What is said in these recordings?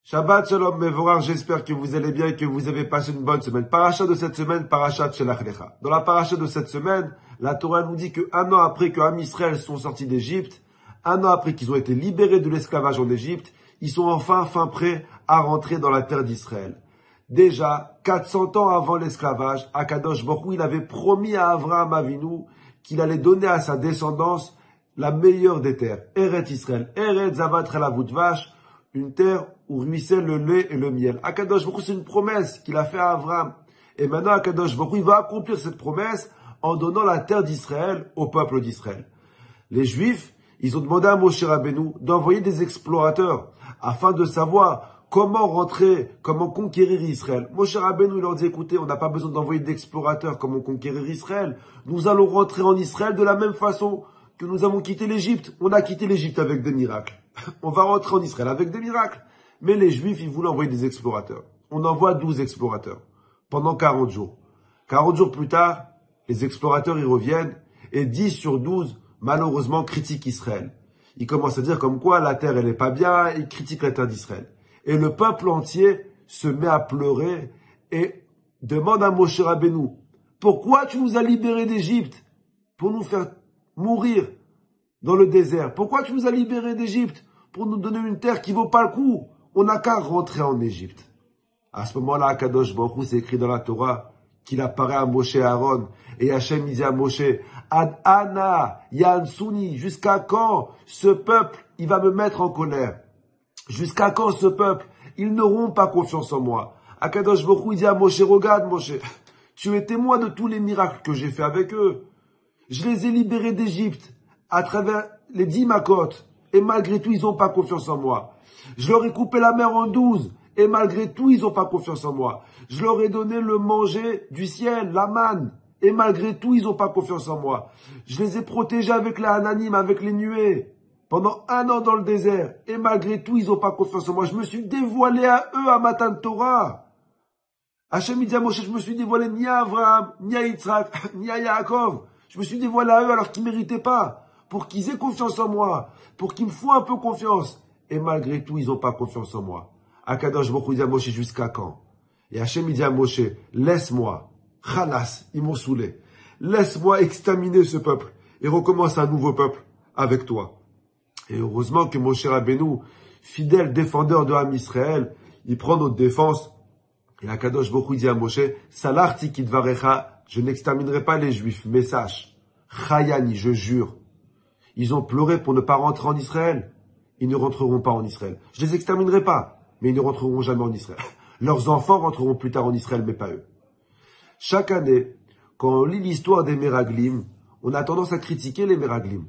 Shabbat Shalom Mevorach, j'espère que vous allez bien et que vous avez passé une bonne semaine. Paracha de cette semaine, Parachat Shelach Lecha. Dans la paracha de cette semaine, la Torah nous dit qu'un an après que Am Israël sont sortis d'Égypte, un an après qu'ils ont été libérés de l'esclavage en Égypte, ils sont enfin prêts à rentrer dans la terre d'Israël. Déjà, 400 ans avant l'esclavage, Akadosh Baruch Hu, il avait promis à Avraham Avinu qu'il allait donner à sa descendance la meilleure des terres. Eretz Israël, Eretz Zavat Relavut Vash, une terre où ruisselle le lait et le miel. Akadosh Baruch Hu, c'est une promesse qu'il a fait à Avraham. Et maintenant, Akadosh Baruch Hu, il va accomplir cette promesse en donnant la terre d'Israël au peuple d'Israël. Les Juifs, ils ont demandé à Moshe Rabbeinu d'envoyer des explorateurs afin de savoir comment rentrer, comment conquérir Israël. Moshe Rabbeinu leur dit, écoutez, on n'a pas besoin d'envoyer d'explorateurs comment conquérir Israël. Nous allons rentrer en Israël de la même façon que nous avons quitté l'Égypte. On a quitté l'Égypte avec des miracles. On va rentrer en Israël avec des miracles. Mais les Juifs, ils voulaient envoyer des explorateurs. On envoie 12 explorateurs pendant 40 jours. 40 jours plus tard, les explorateurs, ils reviennent et 10 sur 12, malheureusement, critiquent Israël. Ils commencent à dire comme quoi la terre, elle n'est pas bien, ils critiquent la terre d'Israël. Et le peuple entier se met à pleurer et demande à Moshe Rabbeinu, pourquoi tu nous as libérés d'Égypte pour nous faire mourir dans le désert? Pourquoi tu nous as libérés d'Égypte pour nous donner une terre qui vaut pas le coup? On n'a qu'à rentrer en Égypte. À ce moment-là, Akadosh Baruch Hu, c'est écrit dans la Torah qu'il apparaît à Moshe et Aaron. Et Hachem dit à Moshe, Ad Ana Yansuni, jusqu'à quand ce peuple, il va me mettre en colère? Jusqu'à quand ce peuple, ils n'auront pas confiance en moi? Akadosh Baruch Hu, il dit à Moshe, regarde Moshe, tu es témoin de tous les miracles que j'ai fait avec eux. Je les ai libérés d'Égypte à travers les 10 macotes. Et malgré tout, ils n'ont pas confiance en moi. Je leur ai coupé la mer en 12. Et malgré tout, ils n'ont pas confiance en moi. Je leur ai donné le manger du ciel, la manne. Et malgré tout, ils n'ont pas confiance en moi. Je les ai protégés avec la Hananim, avec les nuées. Pendant 1 an dans le désert. Et malgré tout, ils n'ont pas confiance en moi. Je me suis dévoilé à eux à Matan Torah. Hachem dit à Moshe, je me suis dévoilé ni à Abraham, ni à Yitzhak, ni à Yaakov. Je me suis dévoilé à eux alors qu'ils ne méritaient pas. Pour qu'ils aient confiance en moi. Pour qu'ils me font un peu confiance. Et malgré tout, ils n'ont pas confiance en moi. Akadosh Baruch Hu dit à Moshe, jusqu'à quand? Et Hachem dit à Moshe, laisse-moi. Khalas, ils m'ont saoulé. Laisse-moi exterminer ce peuple. Et recommence un nouveau peuple avec toi. Et heureusement que Moshe Rabbeinu, fidèle défendeur de Am Israël, il prend notre défense. Et Akadosh Baruch Hu dit à Moshe, Salarti kidvarecha, je n'exterminerai pas les Juifs, mais sache, Chayani, je jure. Ils ont pleuré pour ne pas rentrer en Israël. Ils ne rentreront pas en Israël. Je les exterminerai pas, mais ils ne rentreront jamais en Israël. Leurs enfants rentreront plus tard en Israël, mais pas eux. Chaque année, quand on lit l'histoire des Meraglim, on a tendance à critiquer les Meraglim.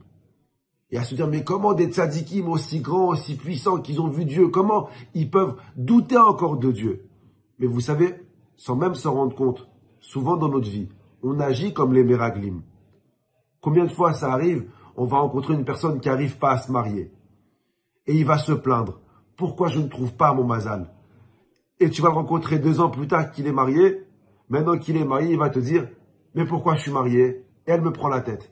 Et à se dire, mais comment des tzadikim aussi grands, aussi puissants, qu'ils ont vu Dieu, comment ils peuvent douter encore de Dieu? Mais vous savez, sans même s'en rendre compte, souvent dans notre vie, on agit comme les Meraglim. Combien de fois ça arrive, on va rencontrer une personne qui n'arrive pas à se marier. Et il va se plaindre. Pourquoi je ne trouve pas mon mazal? Et tu vas le rencontrer 2 ans plus tard qu'il est marié. Maintenant qu'il est marié, il va te dire, mais pourquoi je suis marié? Et elle me prend la tête.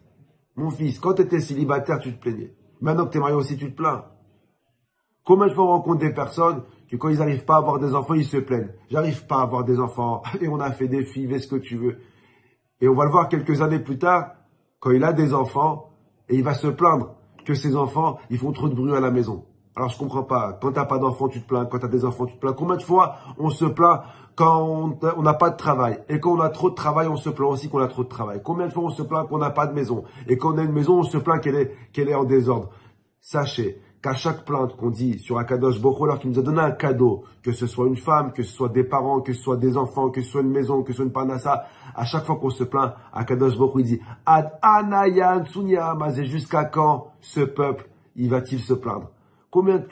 Mon fils, quand tu étais célibataire, tu te plaignais. Maintenant que tu es marié aussi, tu te plains. Combien de fois on rencontre des personnes que quand ils n'arrivent pas à avoir des enfants, ils se plaignent. J'arrive pas à avoir des enfants. Et on a fait des filles, fais ce que tu veux. Et on va le voir quelques années plus tard, quand il a des enfants, et il va se plaindre que ses enfants, ils font trop de bruit à la maison. Alors je comprends pas. Quand t'as pas d'enfants, tu te plains. Quand t'as des enfants, tu te plains. Combien de fois on se plaint quand on n'a pas de travail? Et quand on a trop de travail, on se plaint aussi qu'on a trop de travail. Combien de fois on se plaint qu'on n'a pas de maison? Et quand on a une maison, on se plaint qu'elle est en désordre. Sachez qu'à chaque plainte qu'on dit sur Akadosh Baruch Hu, alors qu'il nous a donné un cadeau, que ce soit une femme, que ce soit des parents, que ce soit des enfants, que ce soit une maison, que ce soit une parnassa, à chaque fois qu'on se plaint, Akadosh Baruch Hu dit Ad Anayan Tsunyamazé, jusqu'à quand ce peuple, il va-t-il se plaindre? Combien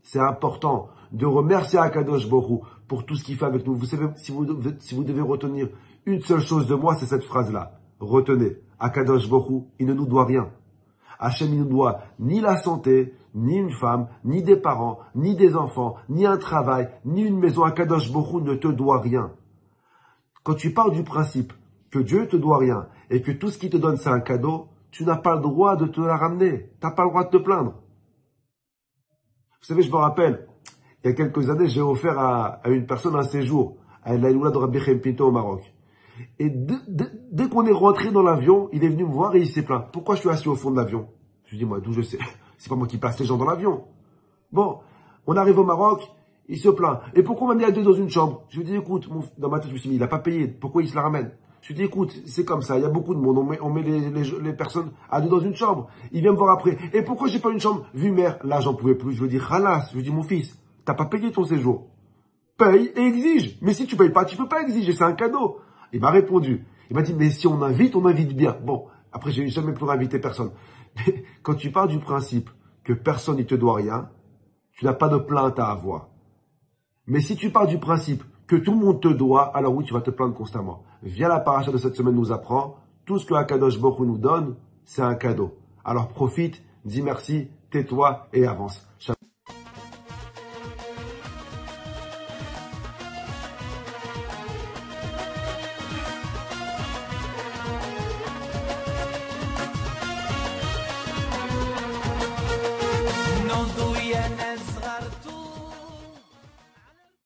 c'est important de remercier Akadosh Baruch Hu pour tout ce qu'il fait avec nous. Vous savez, si vous devez retenir une seule chose de moi, c'est cette phrase-là. Retenez, Akadosh Baruch Hu, il ne nous doit rien. Hachem, il ne nous doit ni la santé, ni une femme, ni des parents, ni des enfants, ni un travail, ni une maison. Akadosh Baruch Hu ne te doit rien. Quand tu parles du principe que Dieu ne te doit rien et que tout ce qu'il te donne c'est un cadeau, tu n'as pas le droit de te la ramener. Tu n'as pas le droit de te plaindre. Vous savez, je me rappelle, il y a quelques années, j'ai offert à une personne un séjour à l'Aïloula de Rabbi Chaim Pinto au Maroc. Et dès qu'on est rentré dans l'avion, il est venu me voir et il s'est plaint. Pourquoi je suis assis au fond de l'avion? Je lui dis, moi, d'où je sais? C'est pas moi qui place les gens dans l'avion. Bon, on arrive au Maroc, il se plaint. Et pourquoi on m'a mis à deux dans une chambre? Je lui dis, écoute, dans ma tête, je me suis dit, il a pas payé. Pourquoi il se la ramène? Je lui dis, écoute, c'est comme ça, il y a beaucoup de monde. On met les personnes à deux dans une chambre. Il vient me voir après. Et pourquoi j'ai pas une chambre? Vu mère, là, j'en pouvais plus. Je lui dis, khalas. Je lui dis, mon fils, t'as pas payé ton séjour. Paye et exige. Mais si tu payes pas, tu peux pas exiger, c'est un cadeau. Il m'a répondu. Il m'a dit, mais si on invite bien. Bon, après, j'ai jamais pu inviter personne. Mais quand tu pars du principe que personne ne te doit rien, tu n'as pas de plainte à avoir. Mais si tu pars du principe que tout le monde te doit, alors oui, tu vas te plaindre constamment. Viens, la paracha de cette semaine nous apprend, tout ce que Akadosh Baruch Hu nous donne, c'est un cadeau. Alors profite, dis merci, tais-toi et avance.